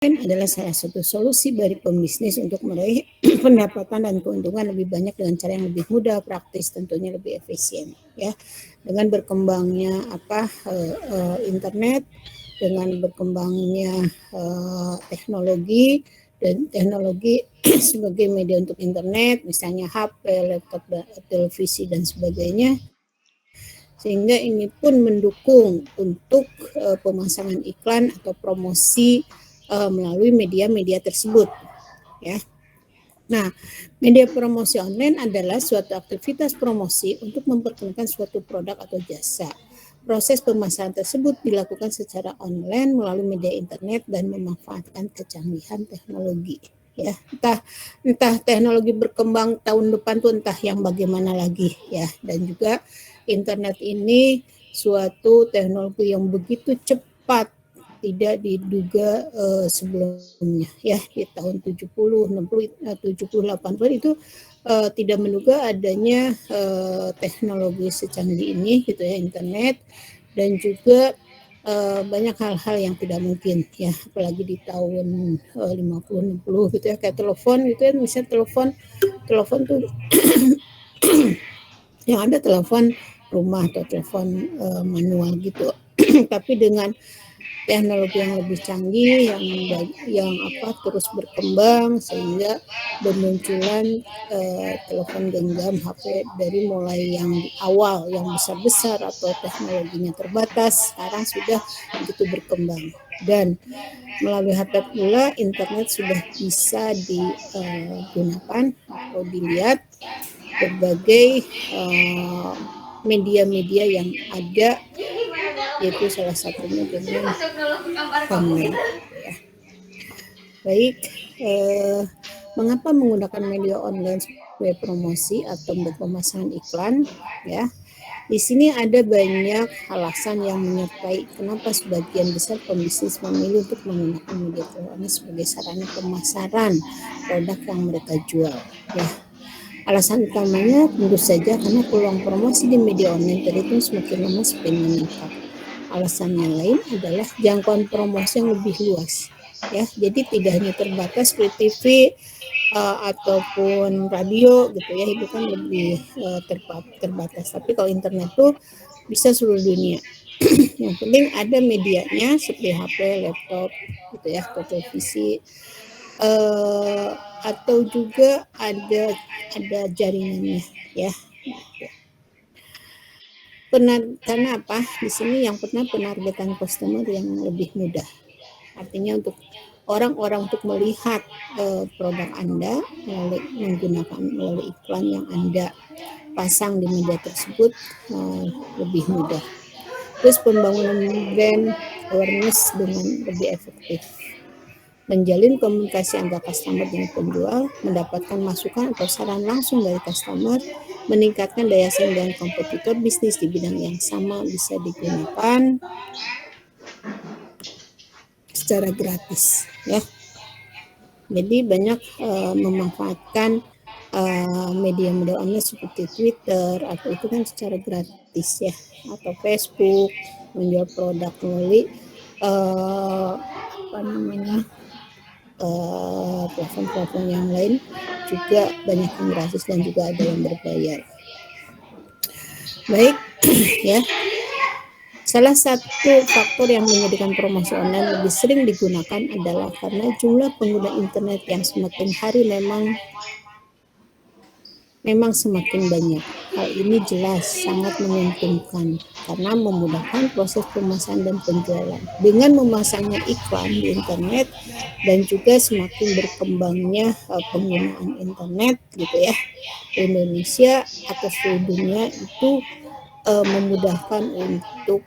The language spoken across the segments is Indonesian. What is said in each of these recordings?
adalah salah satu solusi bagi pembisnis untuk meraih pendapatan dan keuntungan lebih banyak dengan cara yang lebih mudah, praktis, tentunya lebih efisien. Ya, dengan berkembangnya internet, dengan berkembangnya teknologi dan teknologi sebagai media untuk internet, misalnya HP, laptop, televisi dan sebagainya, sehingga ini pun mendukung untuk pemasangan iklan atau promosi melalui media-media tersebut, ya. Nah, media promosi online adalah suatu aktivitas promosi untuk memperkenalkan suatu produk atau jasa. Proses pemasaran tersebut dilakukan secara online melalui media internet dan memanfaatkan kecanggihan teknologi. Ya, entah teknologi berkembang tahun depan tuh entah yang bagaimana lagi ya. Dan juga internet ini suatu teknologi yang begitu cepat, tidak diduga sebelumnya ya, di tahun 70, 60, 70, 80 itu tidak menduga adanya teknologi secanggih ini gitu ya, internet, dan juga banyak hal-hal yang tidak mungkin ya, apalagi di tahun 50, 60 gitu ya, kayak telepon gitu ya, misalnya telepon tuh yang ada telepon rumah atau telepon manual gitu. Tapi dengan teknologi yang lebih canggih yang terus berkembang, sehingga bermunculan telepon genggam, HP, dari mulai yang di awal yang besar-besar atau teknologinya terbatas, sekarang sudah begitu berkembang. Dan melalui HP pula internet sudah bisa digunakan atau dilihat berbagai media-media yang ada, yaitu salah satunya dengan online. Ya. Baik, mengapa menggunakan media online sebagai promosi atau untuk pemasangan iklan? Ya, di sini ada banyak alasan yang menyertai kenapa sebagian besar pembisnis memilih untuk menggunakan media online sebagai sarana pemasaran produk yang mereka jual. Ya, alasan utamanya tentu saja karena peluang promosi di media online terhitung semakin lama semakin meningkat. Alasan yang lain adalah jangkauan promosi yang lebih luas. Ya, jadi tidak hanya terbatas di TV ataupun radio gitu ya, itu kan lebih terbatas. Tapi kalau internet tuh bisa seluruh dunia. Yang penting ada medianya seperti HP, laptop gitu ya, atau televisi, atau juga ada jaringannya ya. Karena apa? Di sini yang pernah penargetan customer yang lebih mudah. Artinya untuk orang-orang untuk melihat produk Anda melalui iklan yang Anda pasang di media tersebut lebih mudah. Terus pembangunan brand awareness dengan lebih efektif. Menjalin komunikasi antara customer dengan penjual, mendapatkan masukan atau saran langsung dari customer, meningkatkan daya saing dengan kompetitor bisnis di bidang yang sama bisa digunakan secara gratis ya. Jadi banyak memanfaatkan media-media online seperti Twitter atau itu kan secara gratis ya, atau Facebook, menjual produk melalui platform-platform yang lain juga banyak yang gratis dan juga ada yang berbayar. Baik ya. Salah satu faktor yang menjadikan promosi online lebih sering digunakan adalah karena jumlah pengguna internet yang semakin hari memang semakin banyak. Hal ini jelas sangat menguntungkan karena memudahkan proses pemasaran dan penjualan. Dengan memasangnya iklan di internet dan juga semakin berkembangnya penggunaan internet gitu ya, di Indonesia atau seluruh dunia itu memudahkan untuk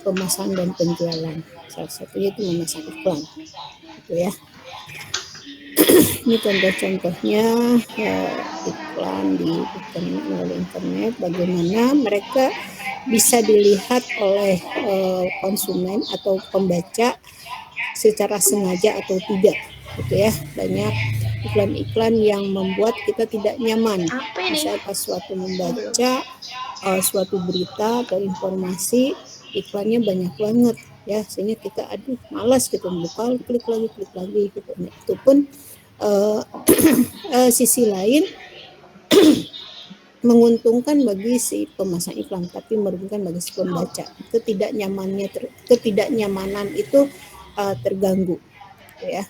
pemasaran dan penjualan. Salah satunya itu memasang iklan gitu ya. Ini contoh-contohnya iklan melalui internet, bagaimana mereka bisa dilihat oleh konsumen atau pembaca secara sengaja atau tidak gitu ya. Banyak iklan-iklan yang membuat kita tidak nyaman. Misalnya pas suatu membaca suatu berita atau informasi, iklannya banyak banget ya, sehingga kita aduh malas gitu buka, klik lagi gitu. Nah, itu pun sisi lain menguntungkan bagi si pemasang iklan, tapi merugikan bagi si pembaca. Ketidaknyamanan itu terganggu, gitu ya.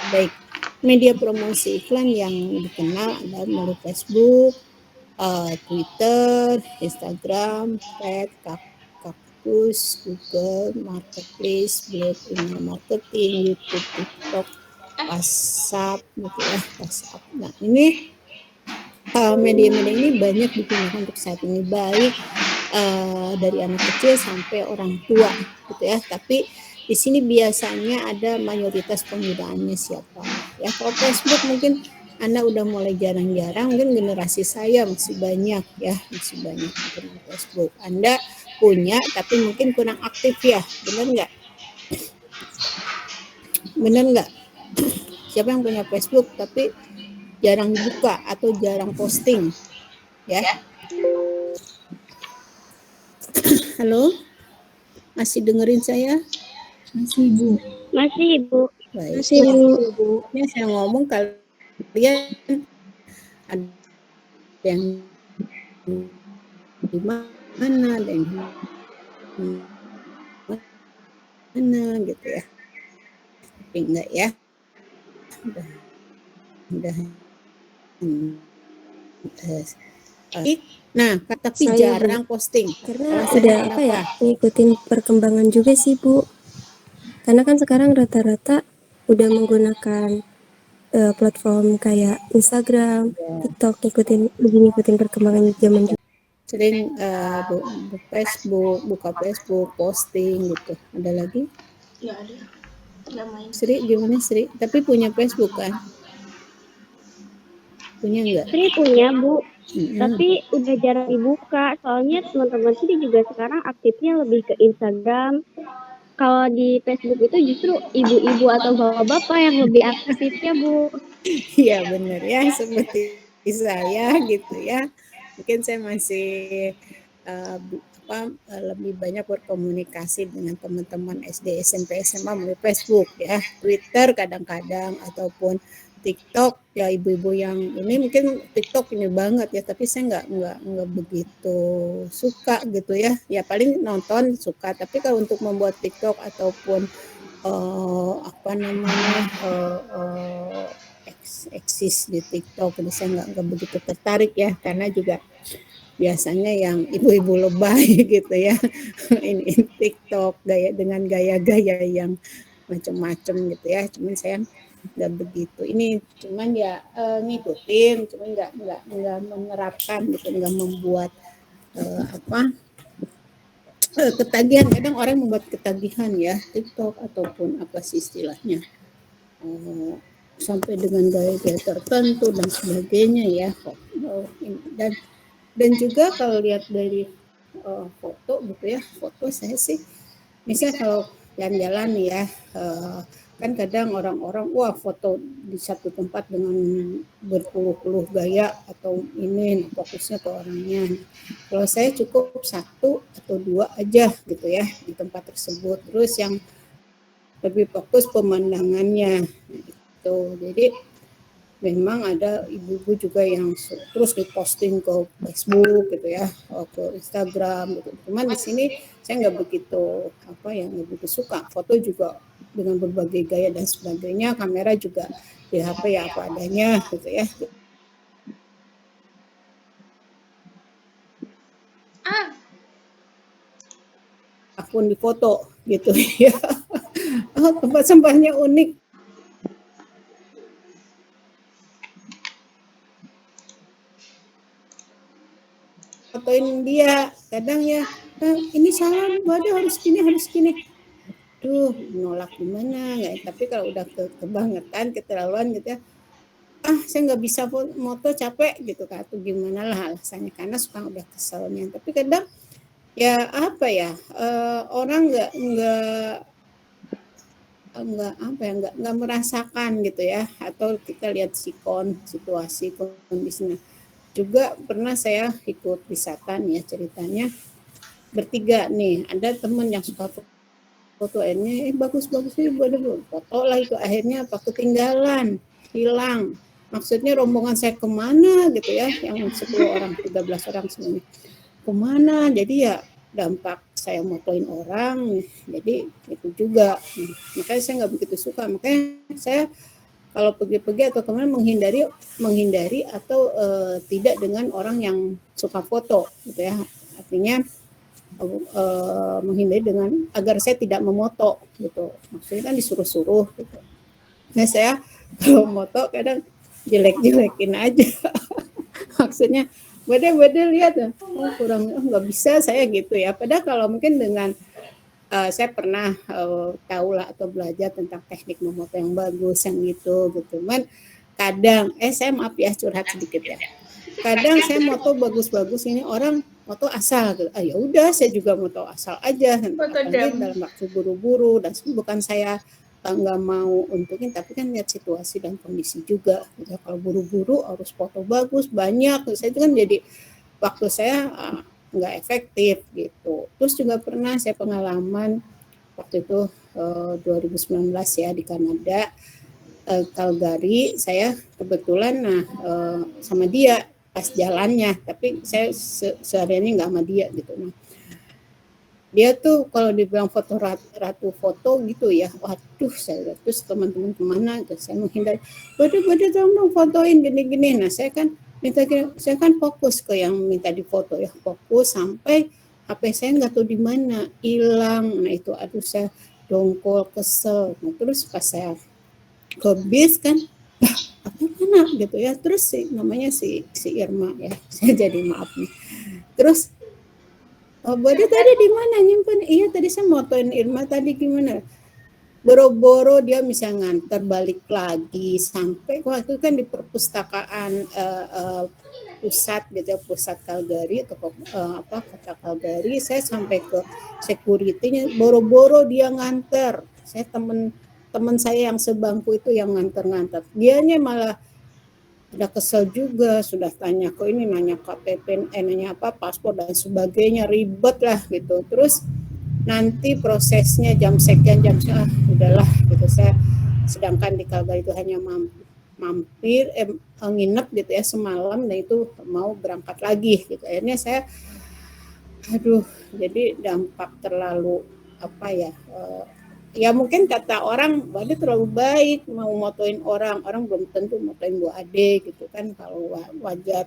Baik, media promosi iklan yang dikenal adalah melalui Facebook, Twitter, Instagram, Thread, Kaktus, Google, Marketplace, blog, email marketing, YouTube, TikTok, WhatsApp, gitu ya, WhatsApp. Nah, ini media-media ini banyak digunakan untuk saat ini, baik dari anak kecil sampai orang tua, gitu ya. Tapi di sini biasanya ada mayoritas penggunaannya siapa, ya. Kalau Facebook mungkin Anda udah mulai jarang-jarang, mungkin generasi saya masih banyak ya, masih banyak menggunakan Facebook. Anda punya tapi mungkin kurang aktif ya, benar nggak? Benar nggak? Siapa yang punya Facebook tapi jarang dibuka atau jarang posting, ya? Halo, masih dengerin saya? Masih, Bu. Masih, Bu. Baik. Masih, Bu. Ya, saya ngomong kalian ada yang di mana, ada yang di mana gitu ya. Tapi enggak ya. Udah. Nah, tapi Saya, jarang posting. Karena udah apa ya, ngikutin perkembangan juga sih, Bu. Karena kan sekarang rata-rata udah menggunakan platform kayak Instagram, TikTok, ngikutin perkembangan zaman juga. Sering Facebook, buka Facebook, posting gitu. Ada lagi? Nggak ada. Nggak main. Sri, gimana Sri? Tapi punya Facebook kan? Punya nggak? Sri punya, Bu. Tapi udah jarang dibuka. Soalnya teman-teman Sri juga sekarang aktifnya lebih ke Instagram. Kalau di Facebook itu justru ibu-ibu atau bapak-bapak yang lebih aktifnya, Bu. Iya benar ya, seperti saya gitu ya. Mungkin saya masih lebih banyak berkomunikasi dengan teman-teman SD, SMP, SMA melalui Facebook ya, Twitter kadang-kadang ataupun TikTok ya. Ibu-ibu yang ini mungkin TikTok ini banget ya, tapi saya nggak begitu suka gitu ya. Ya paling nonton suka, tapi kalau untuk membuat TikTok ataupun eksis di TikTok, saya nggak begitu tertarik ya, karena juga biasanya yang ibu-ibu lebay gitu ya ini TikTok dengan gaya-gaya yang macam-macam gitu ya. Cuman saya nggak begitu ini, cuman ya ngikutin, cuman nggak menerapkan gitu, nggak membuat ketagihan. Kadang orang membuat ketagihan ya TikTok ataupun apa sih istilahnya, sampai dengan gaya-gaya tertentu dan sebagainya ya. Dan juga kalau lihat dari foto gitu ya, foto saya sih misalnya kalau jalan-jalan nih ya, kan kadang orang-orang wah foto di satu tempat dengan berpuluh-puluh gaya atau ini fokusnya ke orangnya. Kalau saya cukup satu atau dua aja gitu ya di tempat tersebut, terus yang lebih fokus pemandangannya gitu. Jadi memang ada ibu-ibu juga yang terus diposting ke Facebook gitu ya, ke Instagram gitu. Cuman di sini saya nggak begitu nggak begitu suka. Foto juga dengan berbagai gaya dan sebagainya, kamera juga di HP ya apa adanya gitu ya. Akun di foto gitu ya. Tempat sampahnya unik. Fotoin dia, kadang ya ini salah, waduh harus gini. Duh, nolak gimana ya. Tapi kalau udah kebangetan, keterlaluan gitu ya, saya nggak bisa moto, capek gitu kan, atau gimana lah alasannya, karena suka udah keselnya. Tapi kadang ya apa ya, orang nggak merasakan gitu ya, atau kita lihat situasi kondisinya. Juga pernah saya ikut wisata nih ya, ceritanya bertiga nih, ada teman yang suka foto, akhirnya bagus-bagus sih, foto lah itu, akhirnya apa, ketinggalan, hilang. Maksudnya rombongan saya kemana gitu ya, yang 10 orang, 13 orang semuanya. Kemana, jadi ya dampak saya motoin orang, jadi itu juga. Makanya saya nggak begitu suka, makanya saya kalau pergi-pergi atau kemana menghindari atau tidak dengan orang yang suka foto gitu ya, artinya menghindari dengan agar saya tidak memoto gitu, maksudnya kan disuruh-suruh gitu. Nah saya kalau moto kadang jelek-jelekin aja maksudnya beda lihat ya, kurang, nggak bisa saya gitu ya, padahal kalau mungkin dengan saya pernah tahu lah atau belajar tentang teknik memoto yang bagus yang gitu. Man kadang saya maaf ya curhat sedikit ya, kadang saya moto bagus-bagus, ini orang moto asal gitu. Ya udah saya juga moto asal aja, apalagi dalam waktu buru-buru, dan bukan saya nggak mau untukin, tapi kan lihat situasi dan kondisi juga gitu. Kalau buru-buru harus foto bagus banyak, saya itu kan jadi waktu saya nggak efektif gitu. Terus juga pernah saya pengalaman waktu itu 2019 ya di Kanada, Calgary, saya kebetulan sama dia pas jalannya, tapi saya sehariannya nggak sama dia gitu. Nah, dia tuh kalau dibilang foto ratu foto gitu ya, waduh saya terus teman-teman kemana, terus saya menghindari, beda dong fotoin gini-gini. Nah saya kan saya kan fokus ke yang minta difoto ya, fokus sampai HP saya nggak tahu di mana hilang. Nah itu aduh saya dongkol kesel. Nah terus pas saya ke bis kan, apa mana gitu ya, terus namanya si Irma ya, saya jadi maaf nih. Terus Bodi tadi di mana nyimpen? Iya tadi saya motoin Irma tadi gimana? Boro-boro dia bisa nganter balik lagi sampai waktu kan di perpustakaan pusat gitu ya, pusat Calgary atau kota Calgary, saya sampai ke security-nya, boro-boro dia nganter. Saya teman saya yang sebangku itu yang nganter, dianya malah udah kesel juga, sudah tanya ke ini, nanya KTP, nanya apa, paspor dan sebagainya, ribet lah gitu. Terus nanti prosesnya jam sekian, udahlah gitu. Saya sedangkan di Calgary itu hanya mampir nginep gitu ya semalam, dan itu mau berangkat lagi gitu. Akhirnya saya jadi dampak terlalu apa ya, ya mungkin kata orang, Ade terlalu baik mau motoin orang belum tentu motoin Bu Ade gitu kan. Kalau wajar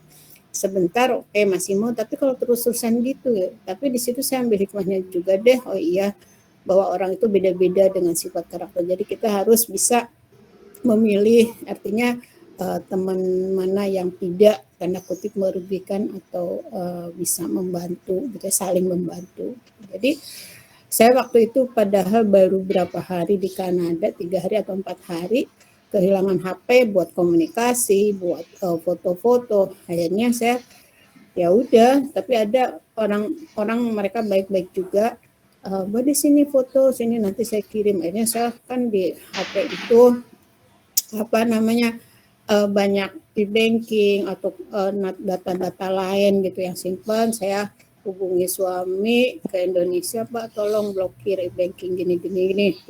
sebentar oke, masih mau, tapi kalau terus-terusan gitu ya. Tapi di situ saya ambil hikmahnya juga deh, oh iya bahwa orang itu beda-beda dengan sifat karakter, jadi kita harus bisa memilih, artinya teman mana yang tidak tanda kutip merugikan atau bisa membantu gitu, saling membantu. Jadi saya waktu itu padahal baru berapa hari di Kanada, 3 hari atau 4 hari, kehilangan HP buat komunikasi, buat foto-foto. Akhirnya saya ya udah, tapi ada orang mereka baik-baik juga. Di sini foto, sini nanti saya kirim. Akhirnya saya kan di HP itu banyak e-banking atau data-data lain gitu yang simpan. Saya hubungi suami ke Indonesia, Pak tolong blokir e-banking gini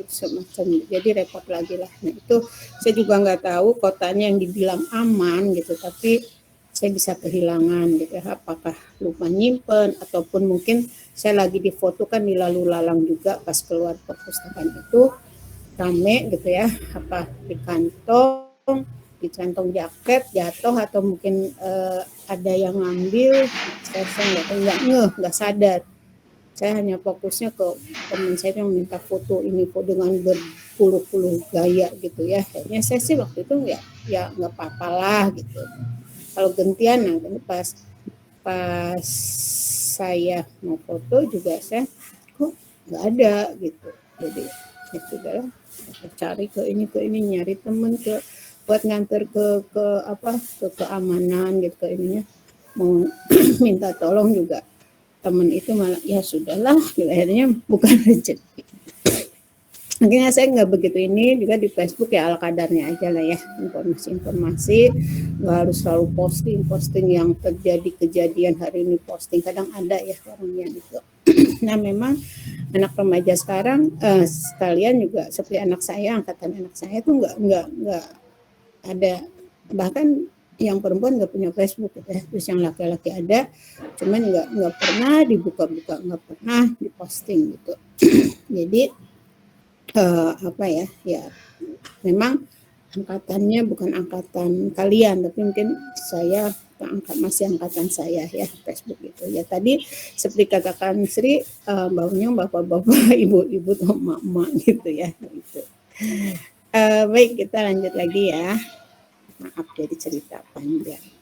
semacam, jadi repot lagi lah. Nah itu saya juga nggak tahu kotanya yang dibilang aman gitu, tapi saya bisa kehilangan gitu, apakah lupa nyimpen ataupun mungkin saya lagi difoto kan di lalu lalang juga pas keluar perpustakaan itu rame gitu ya, apa di kantong, di kantong jaket jatuh, atau mungkin ada yang ngambil, saya nggak sadar. Saya hanya fokusnya ke teman saya yang minta foto ini dengan berpuluh-puluh gaya gitu ya. Akhirnya saya sih waktu itu ya nggak apa-apa lah gitu. Kalau gantian, nah pas saya mau foto juga saya kok nggak ada gitu. Jadi ya sudahlah, cari ke ini nyari temen buat nganter ke keamanan gitu, ke ininya mau minta tolong juga temen itu malah ya sudahlah gitu, akhirnya bukan rezeki. Akhirnya saya nggak begitu ini juga di Facebook, ya ala kadarnya aja lah ya, informasi nggak harus selalu posting yang terjadi kejadian hari ini posting, kadang ada ya orangnya gitu. Nah memang anak remaja sekarang sekalian juga seperti anak saya, angkatan anak saya tuh nggak ada, bahkan yang perempuan nggak punya Facebook ya, terus yang laki-laki ada, cuman nggak pernah dibuka-buka, nggak pernah diposting gitu. Jadi apa ya, ya memang angkatannya bukan angkatan kalian, tapi mungkin saya masih angkatan saya ya Facebook itu ya. Tadi seperti katakan Sri, baunya bapak-bapak, ibu-ibu atau emak-emak gitu ya. Gitu. Baik, kita lanjut lagi ya. Maaf jadi cerita panjang.